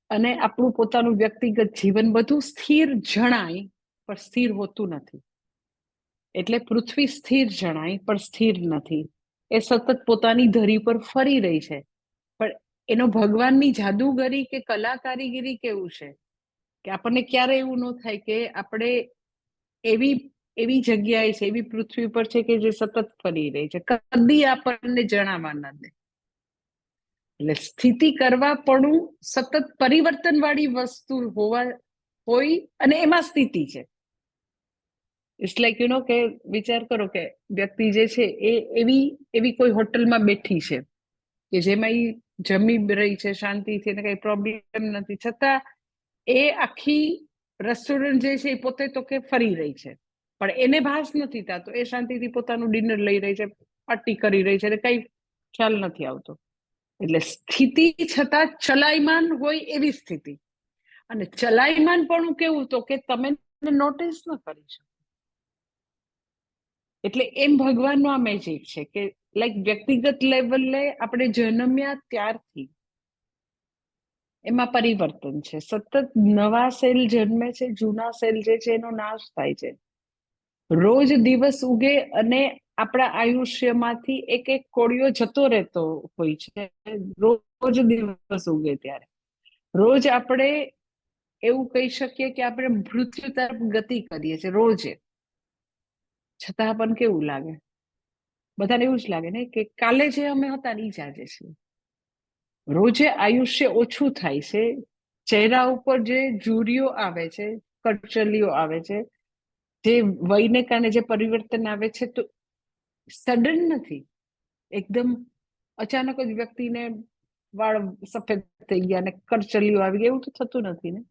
અને આપણું પોતાનું વ્યક્તિગત જીવન બધું સ્થિર જણાય પણ સ્થિર હોતું નથી. એટલે પૃથ્વી સ્થિર જણાય પણ સ્થિર નથી. એ સતત પોતાની ધરી પર ફરી રહી છે. પણ એનો ભગવાનની જાદુગરી કે કલાકારીગરી કેવું છે કે આપણને ક્યારે એવું ન થાય કે આપણે એવી જગ્યાએ છે, એવી પૃથ્વી પર છે કે જે સતત ફરી રહી છે, કદી આપણને જણાવવા ન દે. એટલે સ્થિતિ કરવા પણ સતત પરિવર્તન વાળી વસ્તુ હોય અને એમાં સ્થિતિ છે. ઇટ્સ લાઈક કે વિચાર કરો કે વ્યક્તિ જે છે એ એવી કોઈ હોટલમાં બેઠી છે કે જેમાં એ જમી રહી છે શાંતિથી, એને કઈ પ્રોબ્લેમ નથી, છતાં એ આખી રેસ્ટોરન્ટ જે છે એ પોતે તો કે ફરી રહી છે, પણ એને ભાસ નથી થતો. એ શાંતિથી પોતાનું ડિનર લઈ રહી છે, પાર્ટી કરી રહી છે, એટલે કઈ ખ્યાલ નથી આવતો. એટલે સ્થિતિ છતાં ચલાયમાન હોય એવી સ્થિતિ. અને ચલાયમાન પણ કેવું, તો કે તમે નોટિસ ન કરી શકો. એટલે એમ ભગવાનનો આ મેજિક છે કે લાઈક વ્યક્તિગત લેવલે આપણે જન્મ્યા ત્યારથી એમાં પરિવર્તન છે. સતત નવા સેલ જન્મે છે, જૂના સેલ જે છે એનો નાશ થાય છે. રોજ દિવસ ઉગે અને આપણા આયુષ્યમાંથી એક એક કોળિયો જતો રહેતો હોય છે. રોજ દિવસ ઉગે ત્યારે રોજ આપણે એવું કહી શકીએ કે આપણે મૃત્યુ તરફ ગતિ કરીએ છીએ રોજે, છતાં પણ કેવું લાગે, બધાને એવું જ લાગે ને કે કાલે જે અમે હતા ને ઈ જ આજે છીએ. રોજે આયુષ્ય ઓછું થાય છે, ચહેરા ઉપર જે જુરીઓ આવે છે, કરચલીઓ આવે છે, જે વયને કારણે જે પરિવર્તન આવે છે, તો સડન નથી, એકદમ અચાનક જ વ્યક્તિને વાળ સફેદ થઈ ગયા ને કરચલીઓ આવી ગઈ, એવું તો થતું નથી ને.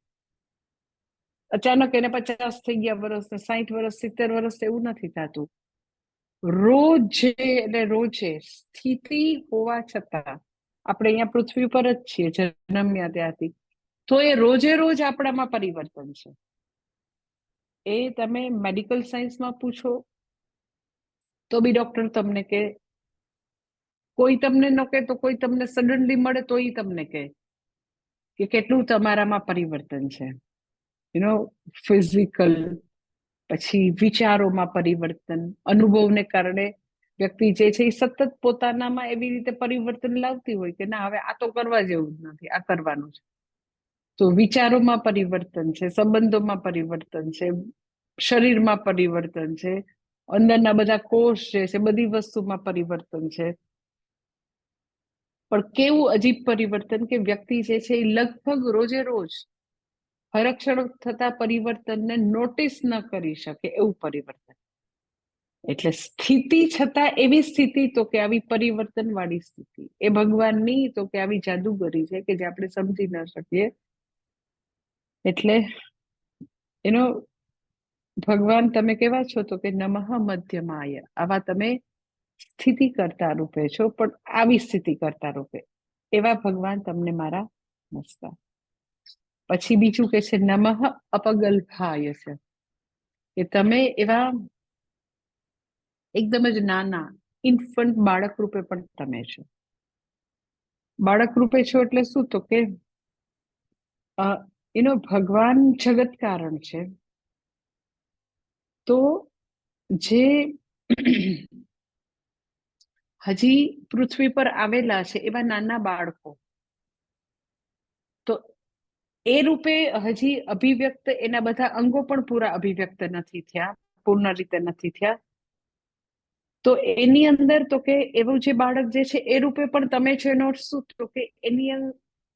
અચાનક એને 50 થઈ ગયા વર્ષ ને 60 વર્ષ 70 વર્ષ એવું નથી થતું. રોજે એટલે રોજે સ્થિતિ હોવા છતાં આપણે અહીંયા પૃથ્વી પર જ છીએ જન્મ્યા ત્યાંથી, તો એ રોજે રોજ આપણામાં પરિવર્તન છે. એ તમે મેડિકલ સાયન્સમાં પૂછો તો બી ડોક્ટર તમને કે, કોઈ તમને ન કહે તો કોઈ તમને સડનલી મળે તો ઈ તમને કહે કે કેટલું તમારામાં પરિવર્તન છે. ફિઝિકલ, પછી વિચારોમાં પરિવર્તન, અનુભવને કારણે વ્યક્તિ જે છે એ સતત પોતાનામાં એવી રીતે પરિવર્તન લાવતી હોય કે ના હવે આ તો કરવા જેવું જ નથી, આ કરવાનું છે. તો વિચારોમાં પરિવર્તન છે, સંબંધોમાં પરિવર્તન છે, શરીરમાં પરિવર્તન છે, અંદરના બધા કોષ જે છે બધી વસ્તુમાં પરિવર્તન છે. પણ કેવું અજીબ પરિવર્તન કે વ્યક્તિ જે છે એ લગભગ રોજે રોજ હરક્ષણ થતા પરિવર્તનને નોટિસ ન કરી શકે એવું પરિવર્તન. એટલે સ્થિતિ છતાં એવી સ્થિતિ તો કે આવી પરિવર્તન વાળી સ્થિતિ એ ભગવાનની તો કે આવી જાદુગરી છે કે જે આપણે સમજી ન શકીએ. એટલે એનો ભગવાન તમે કેવા છો તો કે નમઃ મધ્યમાય, આવા તમે સ્થિતિ કરતા રૂપે છો, પણ આવી સ્થિતિ કરતા રૂપે, એવા ભગવાન તમને મારા નમસ્કાર. પછી બીજું કે છે નમઃ અપગલ્ભાય છે, કે તમે એવા એકદમ જ નાના ઇન્ફન્ટ બાળક રૂપે પણ તમે છો. બાળક રૂપે છો એટલે શું તો કે ભગવાન જગત કારણ છે, તો જે હજી પૃથ્વી પર આવેલા છે એવા નાના બાળકો, તો એ રૂપે હજી અભિવ્યક્ત એના બધા અંગો પણ પૂરા અભિવ્યક્ત નથી થયા, પૂર્ણ રીતે નથી થયા. તો એની અંદર તો કે એવું જે બાળક જે છે એ રૂપે પણ તમે છો, એનો શું તો કે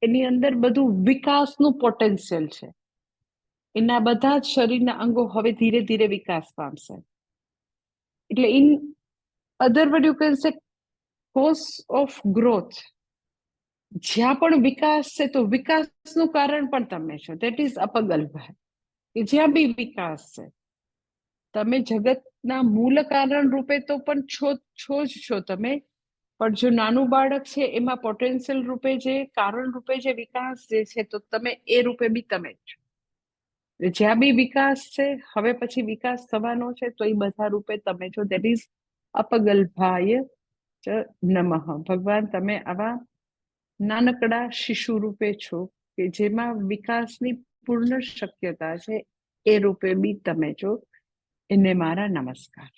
એની અંદર બધું વિકાસનું પોટેન્શિયલ છે. એના બધા જ શરીરના અંગો હવે ધીરે ધીરે વિકાસ પામશે. એટલે in other word you can સે કોઝ ઓફ ગ્રોથ, જ્યાં પણ વિકાસ છે તો વિકાસનું કારણ પણ તમે છો. દેટ ઇઝ અપગલ્ભ, કે જ્યાં બી વિકાસ છે તમે જગતના મૂળ કારણ રૂપે તો પણ છો જ છો તમે, પણ જો નાનું બાળક છે એમાં પોટેન્શિયલ રૂપે જે કારણ રૂપે જે વિકાસ જે છે તો તમે એ રૂપે બી તમે જ છો. જ્યાં બી વિકાસ છે હવે પછી વિકાસ થવાનો છે તો એ બધા રૂપે તમે છો. દેટ ઇઝ અપગલ્ભાય ચ નમઃ. ભગવાન તમે આવા નાનકડા શિશુ રૂપે છો કે જેમાં વિકાસની પૂર્ણ શક્યતા છે, એ રૂપે બી તમે છો, એને મારા નમસ્કાર.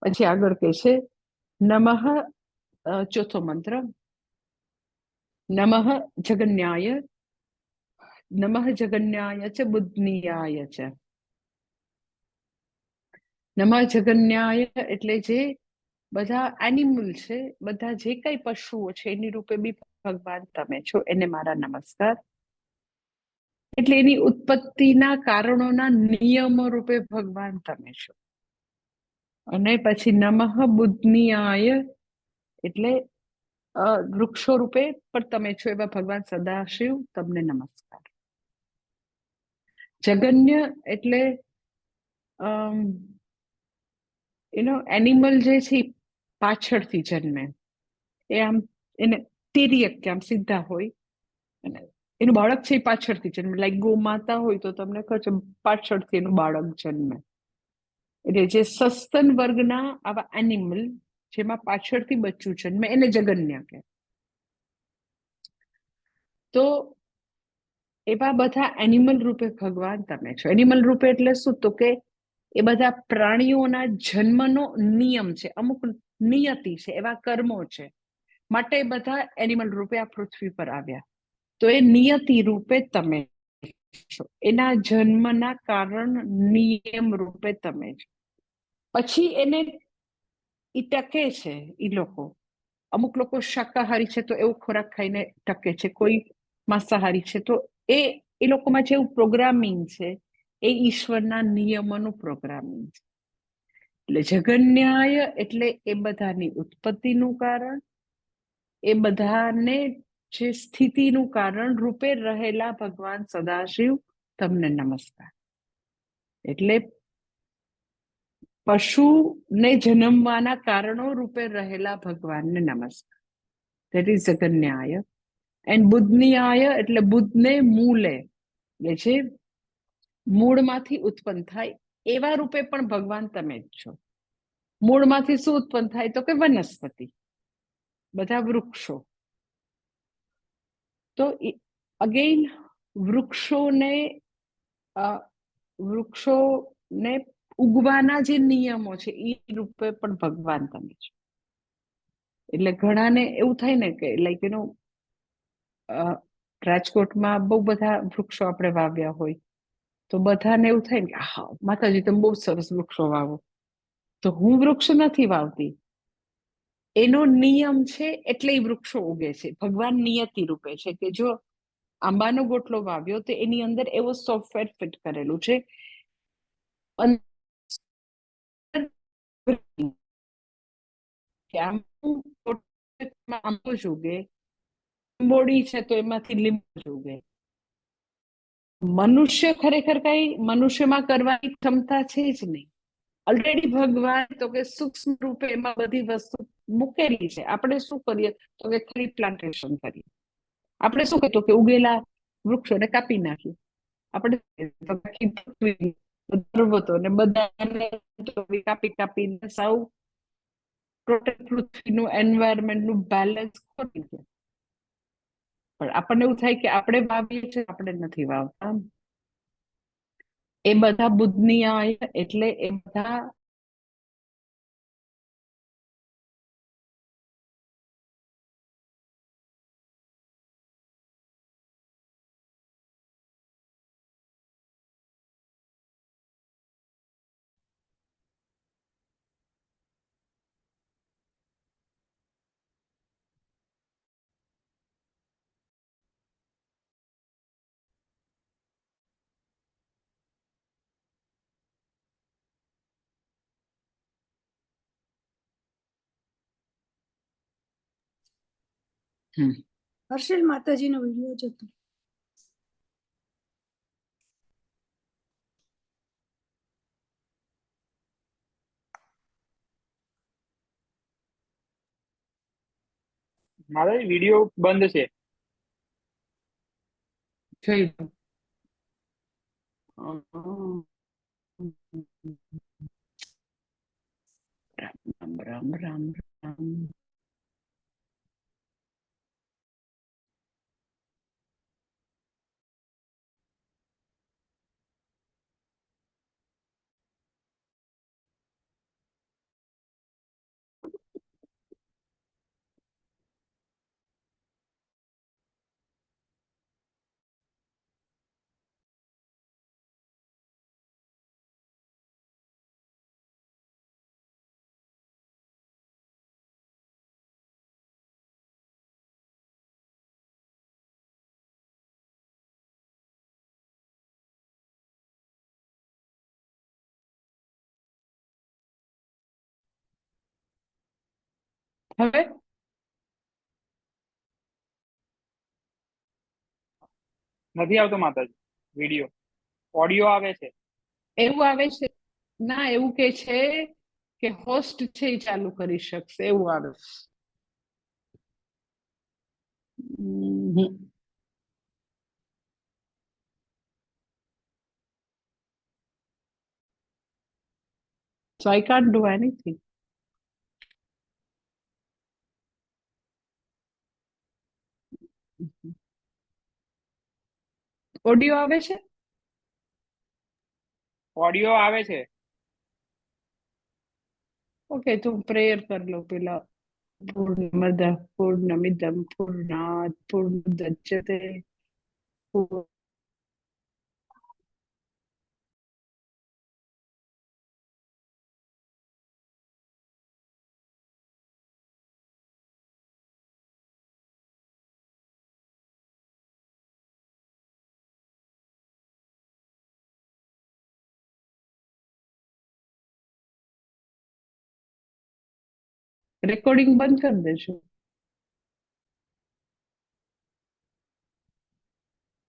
પછી આગળ કે છે નમઃ, ચોથો મંત્ર, નમઃ જગન્યાય, નમઃ જગન્યાય ચ બુદ્ધિયાય ચ. નમઃ જગન્યાય એટલે જે બધા એનિમલ છે, બધા જે કઈ પશુઓ છે એની રૂપે બી ભગવાન તમે છો, એને મારા નમસ્કાર. એટલે એની ઉત્પત્તિના કારણોના નિયમો રૂપે ભગવાન તમે છો. અને પછી નમઃ બુદ્ધિયાય એટલે વૃક્ષો રૂપે પણ તમે છો એવા ભગવાન સદાશિવ, તમને નમસ્કાર. જગન્ય એટલે એનિમલ જે છે પાછળથી જન્મે, એ આમ એને તિર્યક કે આમ સીધા હોય, અને એનું બાળક છે એ પાછળથી જન્મે. લાઈક ગો માતા હોય તો તમને કહો છો પાછળથી એનું બાળક જન્મે. એટલે જે સસ્તન વર્ગના આવા એનિમલ જેમાં પાછળથી બચ્ચું જન્મે એને જગન્ય કહે. તો એવા બધા એનિમલ રૂપે ભગવાન તમે છો. એનિમલ રૂપે એટલે શું તો કે એ બધા પ્રાણીઓના જન્મનો નિયમ છે, અમુક નિયતિ છે, એવા કર્મો છે, માટે બધા એનિમલ રૂપે આ પૃથ્વી પર આવ્યા. તો એ નિયતિ રૂપે તમે છો, એના જન્મના કારણ નિયમ રૂપે તમે છો. પછી એને ઈ ટકે છે. ઈ લોકો, અમુક લોકો શાકાહારી છે તો એવું ખોરાક ખાઈને ટકે છે, કોઈ માંસાહારી છે તો એ લોકોમાં જેવું પ્રોગ્રામિંગ છે એ ઈશ્વરના નિયમોનું પ્રોગ્રામિંગ છે. એટલે જગન્યાય એટલે એ બધાની ઉત્પત્તિનું કારણ, એ બધાને જે સ્થિતિનું કારણ રૂપે રહેલા ભગવાન સદાશિવ, તમને નમસ્કાર. એટલે પશુને જન્મવાના કારણો રૂપે રહેલા ભગવાનને નમસ્કાર. ધેટ ઇઝ જગન્યાય. એન્ડ બુદ્ધન્યાય એટલે બુદ્ધને મૂલે, એટલે જે મૂળમાંથી ઉત્પન્ન થાય એવા રૂપે પણ ભગવાન તમે જ છો. મૂળમાંથી શું ઉત્પન્ન થાય તો કે વનસ્પતિ, બધા વૃક્ષો. તો અગેન વૃક્ષોને ઉગવાના જે નિયમો છે એ રૂપે પણ ભગવાન તમે છો. એટલે ઘણાને એવું થાય ને કે લાઈક રાજકોટમાં બહુ બધા વૃક્ષો આપણે વાવ્યા હોય તો બધાને એવું થાય ને કે હા માતાજી તમે બહુ સરસ વૃક્ષો વાવો. તો હું વૃક્ષ નથી વાવતી, એનો નિયમ છે એટલે એ વૃક્ષો ઉગે છે. ભગવાન નિયતિ રૂપે છે કે જો આંબાનો ગોટલો વાવ્યો તો એની અંદર એવો સોફ્ટવેર ફિટ કરેલું છે કે આંબો જ ઉગે, લીંબોડી છે તો એમાંથી લીંબુ જ ઉગે. મનુષ્ય ખરેખર કઈ મનુષ્યમાં કરવાની ક્ષમતા છે જ નહીં. ઓલરેડી ભગવાન તો કે સૂક્ષ્મ રૂપે એમાં બધી વસ્તુ મૂકેલી છે. આપણે શું કરીએ તો કે ટ્રી પ્લાન્ટેશન કરીએ. આપણે શું કહીએ કે ઉગેલા વૃક્ષોને કાપી નાખીએ. આપણે પર્વતોને બધાને કાપીને સાવ પૃથ્વીનું એન્વાયરમેન્ટનું બેલેન્સ ખોટી છે. પણ આપણને એવું થાય કે આપણે વાવીએ છીએ, આપણે નથી વાવતા. એ બધા બુદ્ધની આય એટલે એ બધા હર્ષિલ માતાજીનો વિડીયો જ હતો. મારો વિડીયો બંધ છે. જોઈ રામ રામ રામ રામ. હવે નથી આવતો માતાજી વિડીયો, ઓડિયો આવે છે. એવું આવે છે ના, એવું કે છે કે હોસ્ટ છે એ ચાલુ કરી શકશે એવું આવે. So I can't do anything. Audio આવે છે? ઓડિયો આવે છે. ઓકે, તો પ્રેયર કરી લો પેલા. પૂર્ણમદઃ પૂર્ણમિદં પૂર્ણાત પૂર્ણોદચ્યતે રેકોર્ડિંગ બંધ કરી દેજો.